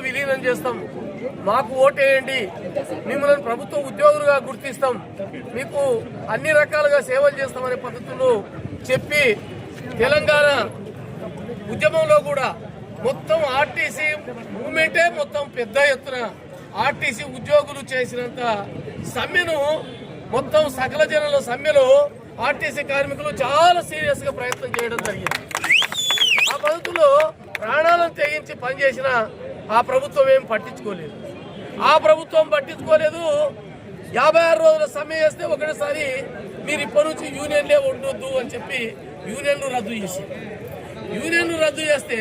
విలీనం చేస్తాం, మాకు ఓటేయండి, మిమ్మల్ని ప్రభుత్వ ఉద్యోగులుగా గుర్తిస్తాం, మీకు అన్ని రకాలుగా సేవలు చేస్తామనే పద్ధతులు చెప్పి తెలంగాణ ఉద్యమంలో కూడా మొత్తం ఆర్టీసీ మూవ్మెంటే మొత్తం పెద్ద ఎత్తున ఆర్టీసీ ఉద్యోగులు చేసినంత సమ్మెను మొత్తం సకల జనుల సమ్మెలో ఆర్టీసీ కార్మికులు చాలా సీరియస్ గా ప్రయత్నం చేయడం జరిగింది. ఆ పద్ధతిలో ప్రాణాలను తెగించి పనిచేసిన ఆ ప్రభుత్వం ఏం పట్టించుకోలేదు. ఆ ప్రభుత్వం పట్టించుకోలేదు. 56 రోజుల సమ్మె చేస్తే ఒకటేసారి మీరు ఇప్పటి నుంచి యూనియన్లే ఉండొద్దు అని చెప్పి యూనియన్లు రద్దు చేశారు. యూనియన్లు రద్దు చేస్తే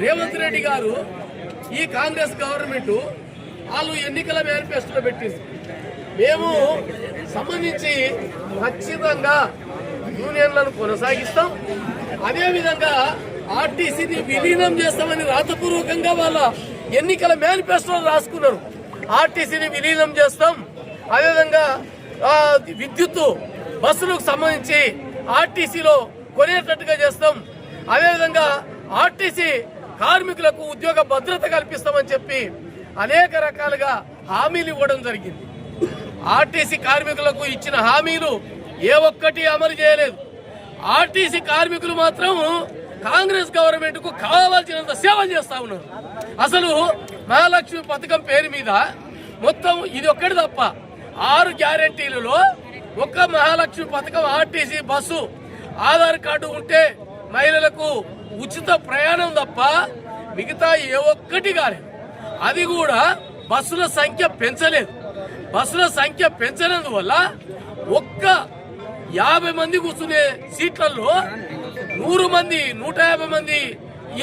రేవంత్ రెడ్డి గారు ఈ కాంగ్రెస్ గవర్నమెంట్ వాళ్ళు ఎన్నికల మేనిఫెస్టోలో పెట్టింది, మేము సంబంధించి ఖచ్చితంగా యూనియన్లను కొనసాగిస్తాం, అదేవిధంగా ఆర్టీసీని విలీనం చేస్తామని రాతపూర్వకంగా వాళ్ళ ఎన్నికల మేనిఫెస్టోలో రాసుకున్నారు. ఆర్టీసీని విలీనం చేస్తాం, అదేవిధంగా విద్యుత్ బస్సులకు సంబంధించి ఆర్టీసీలో కొనేటట్టుగా చేస్తాం, అదేవిధంగా ఆర్టీసీ కార్మికులకు ఉద్యోగ భద్రత కల్పిస్తామని చెప్పి అనేక రకాలుగా హామీలు ఇవ్వడం జరిగింది. ఆర్టీసీ కార్మికులకు ఇచ్చిన హామీలు ఏ ఒక్కటి అమలు చేయలేదు. ఆర్టీసీ కార్మికులు మాత్రం కాంగ్రెస్ గవర్నమెంట్ కు కావాల్సినంత సేవలు చేస్తా ఉన్నారు. అసలు మహాలక్ష్మి పథకం పేరు మీద మొత్తం ఇది ఒక్కటి తప్ప 6 గ్యారెంటీలలో ఒక్క మహాలక్ష్మి పథకం ఆర్టీసీ బస్సు ఆధార్ కార్డు ఉంటే మహిళలకు ఉచిత ప్రయాణం తప్ప మిగతా ఏ ఒక్కటి కాలేదు. అది కూడా బస్సుల సంఖ్య పెంచలేదు. బస్సుల సంఖ్య పెంచనందువల్ల ఒక్క 50 మంది కూర్చునే సీట్లలో 100 మంది 150 మంది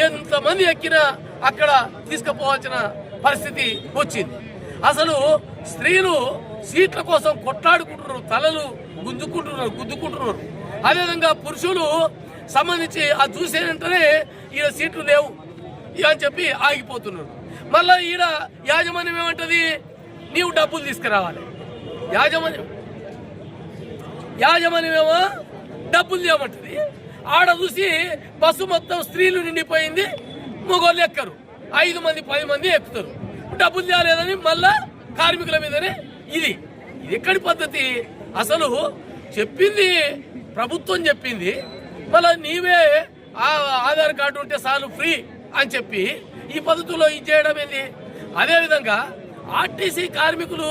ఎంతమంది ఎక్కినా అక్కడ తీసుకుపోవాల్సిన పరిస్థితి వచ్చింది. అసలు స్త్రీలు సీట్ల కోసం కొట్లాడుకుంటున్నారు, తలలు గుద్దుకుంటున్నారు. అదేవిధంగా పురుషులు సంబంధించి అది చూసే వెంటనే ఈడ సీట్లు లేవు అని చెప్పి ఆగిపోతున్నారు. మళ్ళా ఈడ యాజమాన్యం ఏమంటది, నీవు డబ్బులు తీసుకురావాలి. యాజమాన్యం ఏమో డబ్బులు లేమంటది. ఆడ చూసి బస్సు మొత్తం స్త్రీలు నిండిపోయింది, మగోళ్ళు ఎక్కరు, 5 మంది 10 మంది ఎక్కుతారు, డబ్బులు తేలేదని మళ్ళా కార్మికుల మీదనే. ఇది ఎక్కడి పద్ధతి? అసలు చెప్పింది ప్రభుత్వం చెప్పింది, మళ్ళా నీవే ఆధార్ కార్డు ఉంటే చాలు ఫ్రీ అని చెప్పి ఈ పద్ధతిలో ఇది చేయడం ఏంది? అదేవిధంగా ఆర్టీసీ కార్మికులు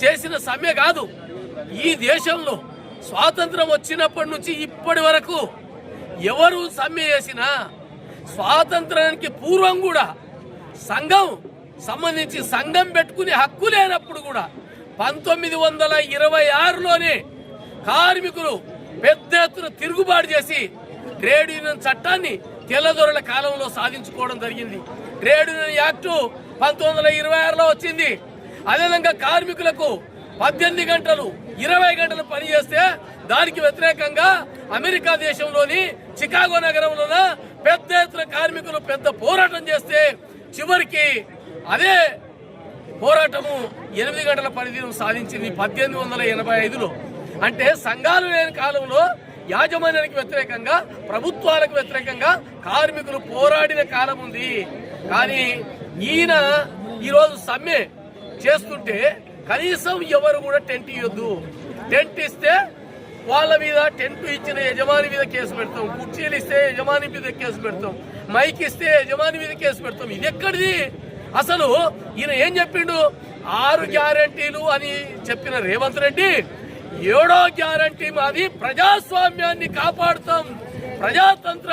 చేసిన సమ్మె కాదు, ఈ దేశంలో స్వాతంత్రం వచ్చినప్పటి నుంచి ఇప్పటి వరకు ఎవరు సమ్మె చేసినా స్వాతంత్రానికి పూర్వం కూడా సంఘం పెట్టుకునే హక్కు లేనప్పుడు కూడా 1926లోనే కార్మికులు పెద్ద ఎత్తున తిరుగుబాటు చేసి ట్రేడ్ యూనియన్ చట్టాన్ని తెల్లదొరల కాలంలో సాధించుకోవడం జరిగింది. ట్రేడ్ యూనియన్ యాక్టు 1926లో వచ్చింది. అదేవిధంగా కార్మికులకు 18 గంటలు 20 గంటలు పని చేస్తే దానికి వ్యతిరేకంగా అమెరికా దేశంలోని చికాగో నగరంలోన పెద్ద ఎత్తున కార్మికులు పెద్ద పోరాటం చేస్తే చివరికి అదే పోరాటము 8 గంటల పనిదినం సాధించింది 1885లో. అంటే సంఘాలు లేని కాలంలో యాజమాన్యానికి వ్యతిరేకంగా, ప్రభుత్వాలకు వ్యతిరేకంగా కార్మికులు పోరాడిన కాలం ఉంది. కానీ ఈయన ఈరోజు సమ్మె చేస్తుంటే కనీసం ఎవరు కూడా టెంట్ ఇవ్వద్దు. టెంట్ ఇస్తే వాళ్ళ మీద, టెంట్ ఇచ్చిన యజమాని మీద కేసు పెడతాం, కుర్చీలు ఇస్తే యజమాని మీద కేసు పెడతాం, మైక్ ఇస్తే యజమాని మీద కేసు పెడతాం. ఇది ఎక్కడిది? అసలు ఈయన ఏం చెప్పిండు? 6 గ్యారంటీలు అని చెప్పిన రేవంత్ రెడ్డి 7వ గ్యారంటీ మాది ప్రజాస్వామ్యాన్ని కాపాడుతాం, ప్రజాతంత్ర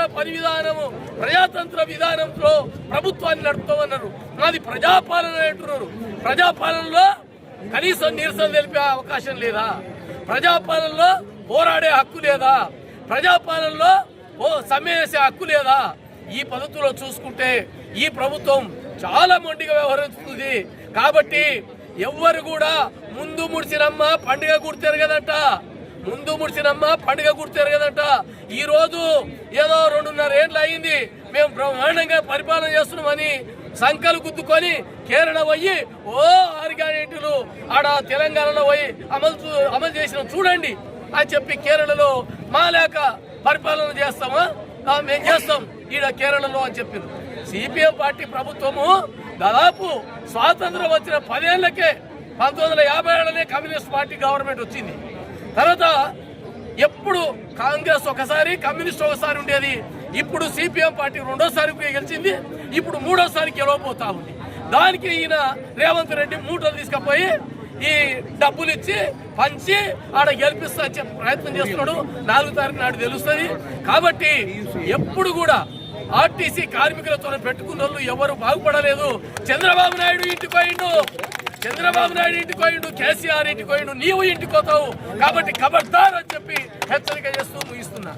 విధానంలో ప్రభుత్వాన్ని నడుపుతామన్నారు. మాది ప్రజాపాలన అంటున్నారు. ప్రజాపాలనలో కనీసం నిరసన తెలిపే అవకాశం లేదా? ప్రజాపాలనలో పోరాడే హక్కు లేదా? ప్రజాపాలనలో సమ్మె చేసే హక్కు లేదా? ఈ పద్ధతిలో చూసుకుంటే ఈ ప్రభుత్వం చాలా మొండిగా వ్యవహరిస్తుంది. కాబట్టి ఎవ్వరు కూడా ముందు ముడిచినమ్మ పండుగ గుర్తెరగదంట. ఈ రోజు ఏదో 2.5 ఏళ్ళు అయింది మేము బ్రహ్మాండంగా పరిపాలన చేస్తున్నామని సంకలు గుద్దుకొని కేరళ పోయి 6 గ్యారెంటీలు ఆడ తెలంగాణలో పోయి అమలు చేసిన చూడండి అని చెప్పి కేరళలో మా లేక పరిపాలన చేస్తామా, మేము చేస్తాం ఈడ కేరళలో అని చెప్పింది. సిపిఎం పార్టీ ప్రభుత్వము దాదాపు స్వాతంత్రం వచ్చిన 10 ఏళ్లకే 1950 కమ్యూనిస్ట్ పార్టీ గవర్నమెంట్ వచ్చింది. తర్వాత ఎప్పుడు కాంగ్రెస్ ఒకసారి కమ్యూనిస్ట్ ఒకసారి ఉండేది. ఇప్పుడు సిపిఎం పార్టీ రెండోసారి గెలిచింది, ఇప్పుడు మూడోసారి గెలవబోతా ఉంది. దానికి ఈయన రేవంత్ రెడ్డి మూటలు తీసుకుపోయి ఈ డబ్బులు ఇచ్చి పంచి ఆడ గెలిపిస్తా చెప్పి ప్రయత్నం చేస్తున్నాడు. 4 తారీఖు నాడు తెలుస్తుంది. కాబట్టి ఎప్పుడు కూడా ఆర్టీసీ కార్మికులతో పెట్టుకున్న వాళ్ళు ఎవరు బాగుపడలేదు. చంద్రబాబు నాయుడు ఇంటికి పోయిండు, కేసీఆర్ ఇంటికి పోయిండు, నీవు ఇంటికి పోతావు. కాబట్టి ఖబర్దార్ అని చెప్పి హెచ్చరిక చేస్తూ ముగిస్తున్నా.